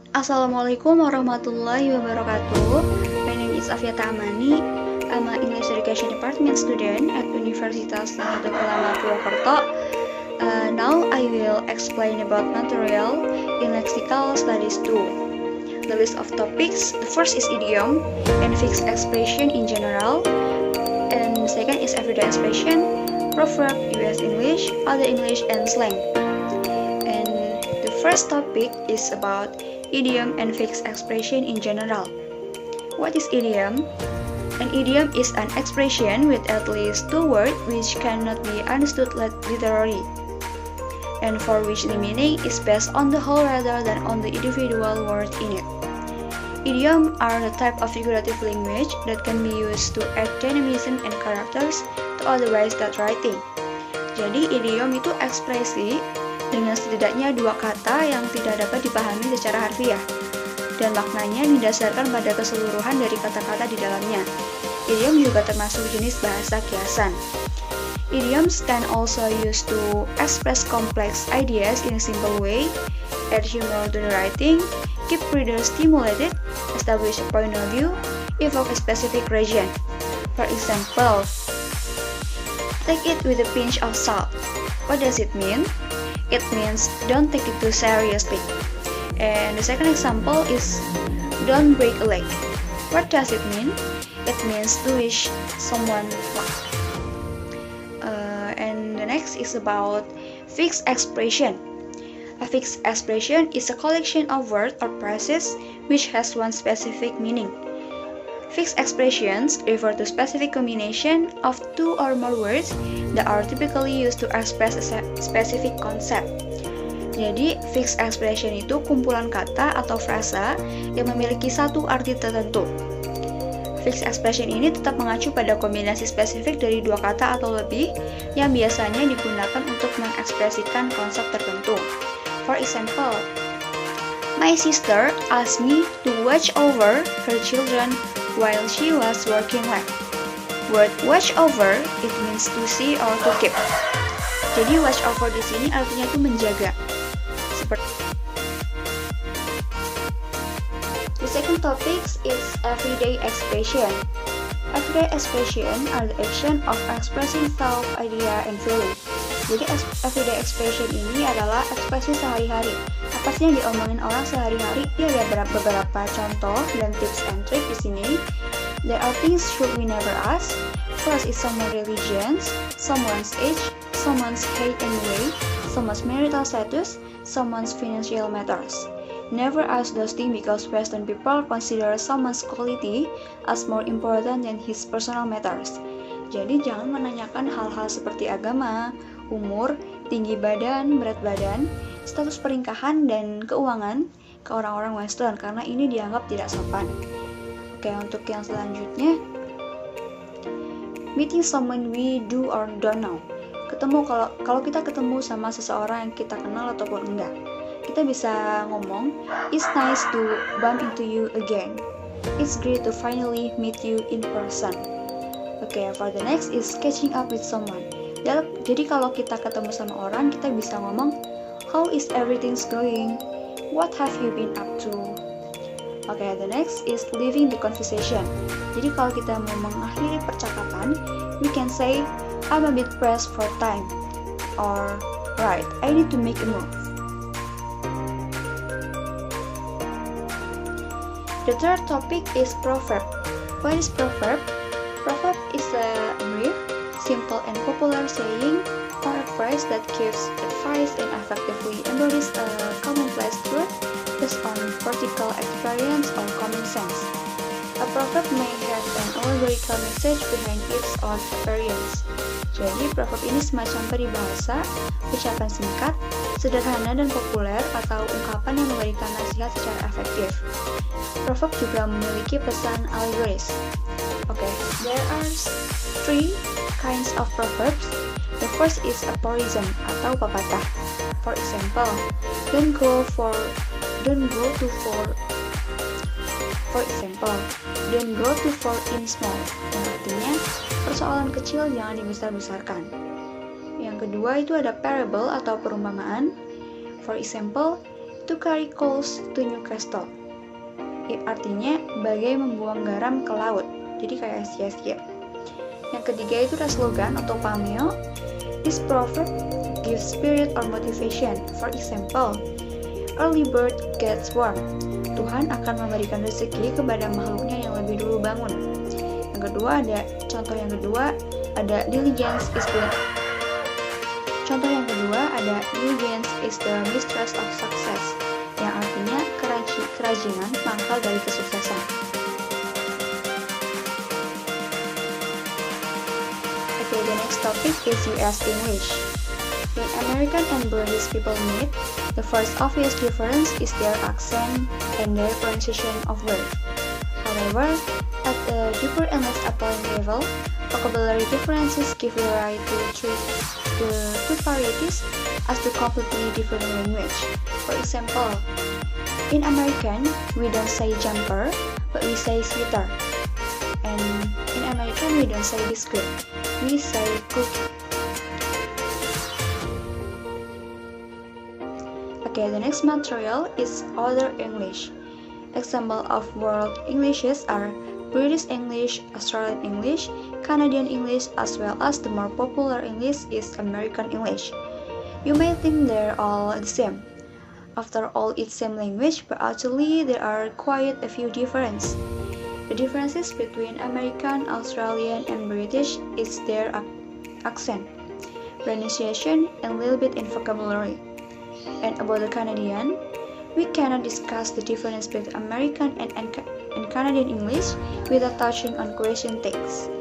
Assalamualaikum warahmatullahi wabarakatuh. My name is Afiata Amani. I'm an English Education Department student at Universitas Nahdlatul Ulama Purwokerto. Now I will explain about material in lexical studies 2. The list of topics, the first is idiom and fixed expression in general, and the second is everyday expression, proverb, US English, other English, and slang. And the first topic is about idiom and fixed expression in general. What is idiom? An idiom is an expression with at least two words which cannot be understood literally, and for which the meaning is based on the whole rather than on the individual word in it. Idioms are the type of figurative language that can be used to add dynamism and characters to otherwise that writing. Jadi idiom itu ekspresi dengan setidaknya dua kata yang tidak dapat dipahami secara harfiah, dan maknanya didasarkan pada keseluruhan dari kata-kata di dalamnya. Idiom juga termasuk jenis bahasa kiasan. Idioms can also used to express complex ideas in a simple way, add humor to the writing, keep readers stimulated, establish a point of view, evoke a specific region. For example, take it with a pinch of salt. What does it mean? It means don't take it too seriously. And the second example is don't break a leg. What does it mean? It means to wish someone luck. And the next is about fixed expression. A fixed expression is a collection of words or phrases which has one specific meaning. Fixed expressions refer to specific combination of two or more words that are typically used to express a specific concept. Jadi, fixed expression itu kumpulan kata atau frasa yang memiliki satu arti tertentu. Fixed expression ini tetap mengacu pada kombinasi spesifik dari dua kata atau lebih yang biasanya digunakan untuk mengekspresikan konsep tertentu. For example, my sister asked me to watch over her children while she was working late. Word watch over, it means to see or to keep. Jadi watch over di sini artinya itu menjaga. The second topic is everyday expression. Everyday expression are the action of expressing thought, idea, and feeling. Jadi everyday expression ini adalah ekspresi sehari-hari. Apa sih yang diomongin orang sehari-hari? Ya ada beberapa contoh dan tips and trick di sini. There are things should we never ask. First is someone's religion, someone's age, someone's height and weight, someone's marital status, someone's financial matters. Never ask those things because Western people consider someone's quality as more important than his personal matters. Jadi jangan menanyakan hal-hal seperti agama, umur, tinggi badan, berat badan, status pernikahan, dan keuangan ke orang-orang Western karena ini dianggap tidak sopan. Oke, untuk yang selanjutnya, meeting someone we do or don't know. Kalau kita ketemu sama seseorang yang kita kenal ataupun enggak, kita bisa ngomong, it's nice to bump into you again. It's great to finally meet you in person. Okay, for the next is catching up with someone. Jadi kalau kita ketemu sama orang, kita bisa ngomong, how is everything's going? What have you been up to? Okay, the next is leaving the conversation. Jadi kalau kita mau mengakhiri percakapan, we can say, I'm a bit pressed for time. Or, right, I need to make a move. The third topic is proverb. What is proverb? Proverb is a brief, simple, and popular saying or a phrase that gives advice and effectively embodies a commonplace truth based on practical experience or common sense. A proverb may have an allegorical message behind its own appearance. Jadi, proverb ini semacam peribahasa, ucapan singkat, sederhana dan populer atau ungkapan yang memberikan nasihat secara efektif. Proverb juga memiliki pesan allegoris. Okay, there are three kinds of proverbs. The first is aphorism atau pepatah. For example, don't go too far in small. Yang artinya persoalan kecil jangan dibesar-besarkan. Yang kedua itu ada parable atau perumpamaan. For example, to carry coals to Newcastle. Artinya bagai membuang garam ke laut, jadi kayak sia-sia. Yang ketiga itu ada slogan atau pameo. This proverb gives spirit or motivation. For example, early bird gets worm. Tuhan akan memberikan rezeki kepada makhluknya yang lebih dulu bangun. Yang kedua ada contoh yang kedua ada diligence is the mistress of success, yang artinya kerajinan pangkal dari kesuksesan. Okay, the next topic is US English. When American and British people meet, the first obvious difference is their accent and their pronunciation of words. However, at a deeper and less apparent level, vocabulary differences give rise to two varieties as to completely different language. For example, in American, we don't say jumper, but we say sweater. And in American, we don't say biscuit, we say cookie. Okay, the next material is Other English. Example of world Englishes are British English, Australian English, Canadian English, as well as the more popular English is American English. You may think they're all the same. After all, it's same language, but actually there are quite a few differences. The differences between American, Australian, and British is their accent, pronunciation, and a little bit in vocabulary. And about the Canadian, we cannot discuss the difference between American and Canadian English without touching on question tags.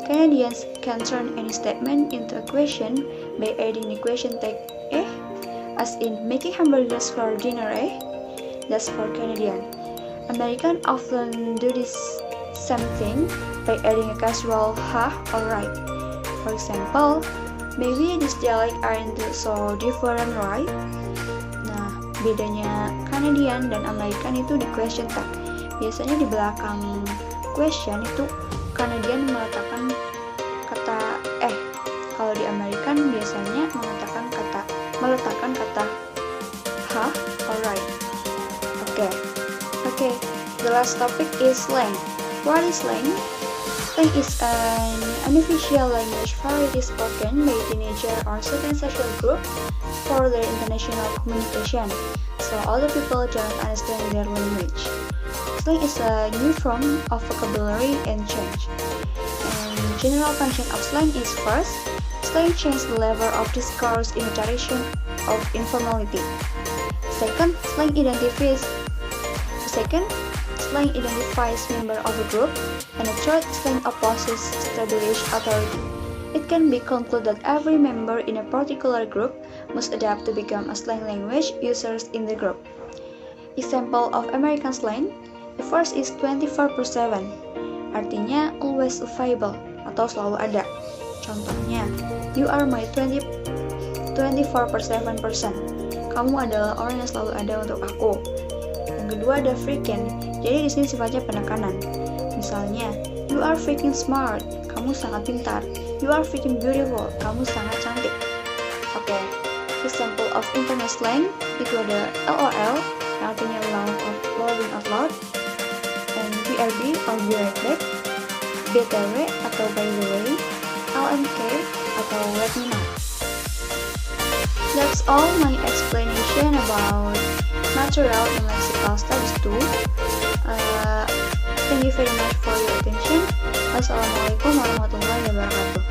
Canadians can turn any statement into a question by adding the question tag "eh?" as in making hamburgers for dinner, eh? That's for Canadian. Americans often do this same thing by adding a casual "huh" or "right." For example, maybe this dialect aren't so different, right? Nah, bedanya Canadian dan American itu di question tag. Biasanya di belakang question itu Canadian meletakkan kata "eh". Kalau di American biasanya meletakkan kata "huh" or "right". Okay. The last topic is slang. What is slang? Slang is an unofficial language variety spoken by teenager or certain social group for their international communication, so other people don't understand their language. Slang is a new form of vocabulary and change. And general function of slang is first, slang changes the level of discourse in the direction of informality. Second, slang identifies member of a group, and the third, slang opposes established authority. It can be concluded that every member in a particular group must adapt to become a slang language users in the group. Example of American slang. The first is 24/7, artinya always available atau selalu ada. Contohnya, you are my 24/7 person. Kamu adalah orang yang selalu ada untuk aku. Yang kedua ada freaking, jadi di sini sifatnya penekanan. Misalnya, you are freaking smart, kamu sangat pintar. You are freaking beautiful, kamu sangat cantik. Okay. Example of internet slang itu ada LOL, yang artinya laughing out loud. And BRB or be right back, BTW atau by the way, LMK atau let me know. That's all my explanation about material in lexical studies 2. Thank you very much for your attention. Wassalamualaikum warahmatullahi wabarakatuh.